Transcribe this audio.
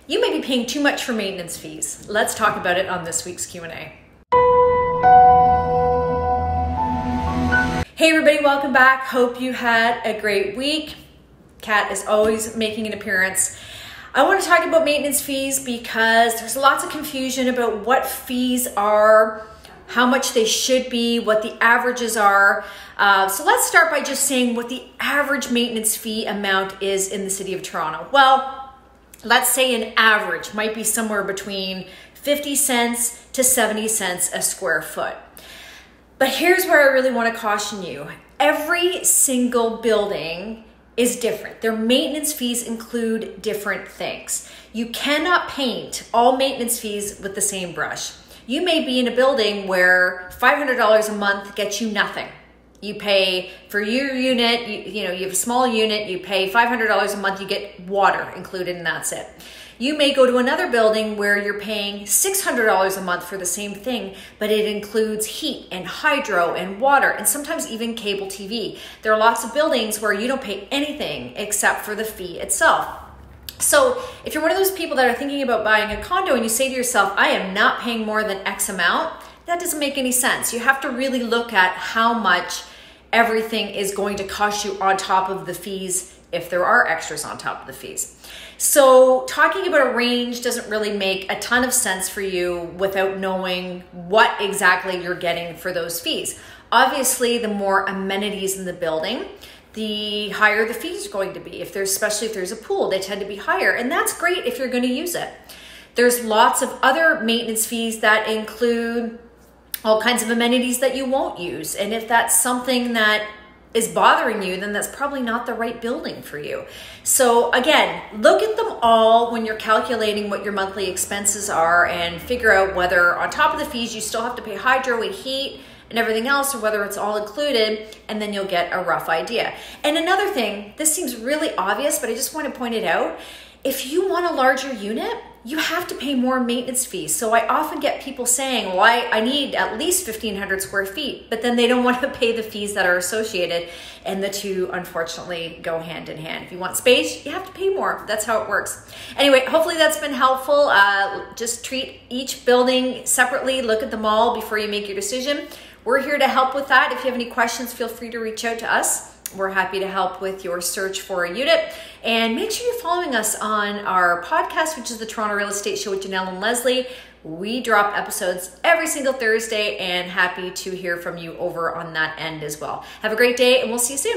You may be paying too much for maintenance fees. Let's talk about it on this week's Q&A. Hey everybody, welcome back. Hope you had a great week. Kat is always making an appearance. I want to talk about maintenance fees because there's lots of confusion about what fees are, how much they should be, what the averages are. So let's start by just saying what the average maintenance fee amount is in the city of Toronto. Well, let's say an average might be somewhere between 50 cents to 70 cents a square foot. But here's where I really want to caution you. Every single building is different. Their maintenance fees include different things. You cannot paint all maintenance fees with the same brush. You may be in a building where $500 a month gets you nothing. You pay for your unit, you have a small unit, you pay $500 a month, you get water included and that's it. You may go to another building where you're paying $600 a month for the same thing, but it includes heat and hydro and water and sometimes even cable TV. There are lots of buildings where you don't pay anything except for the fee itself. So if you're one of those people that are thinking about buying a condo and you say to yourself, I am not paying more than X amount, that doesn't make any sense. You have to really look at how much everything is going to cost you on top of the fees, if there are extras on top of the fees. So talking about a range doesn't really make a ton of sense for you without knowing what exactly you're getting for those fees. Obviously, the more amenities in the building, the higher the fees are going to be. Especially if there's a pool, they tend to be higher, and that's great if you're going to use it. There's lots of other maintenance fees that include all kinds of amenities that you won't use. And if that's something that is bothering you, then that's probably not the right building for you. So again, look at them all when you're calculating what your monthly expenses are and figure out whether on top of the fees you still have to pay hydro and heat and everything else, or whether it's all included, and then you'll get a rough idea. And another thing, this seems really obvious, but I just want to point it out. If you want a larger unit, you have to pay more maintenance fees. So I often get people saying, well, I need at least 1,500 square feet, but then they don't want to pay the fees that are associated, and the two unfortunately go hand in hand. If you want space, you have to pay more. That's how it works. Anyway, hopefully that's been helpful. Just treat each building separately, look at them all before you make your decision. We're here to help with that. If you have any questions, feel free to reach out to us. We're happy to help with your search for a unit. And make sure you're following us on our podcast, which is the Toronto Real Estate Show with Janelle and Leslie. We drop episodes every single Thursday, and happy to hear from you over on that end as well. Have a great day, and we'll see you soon.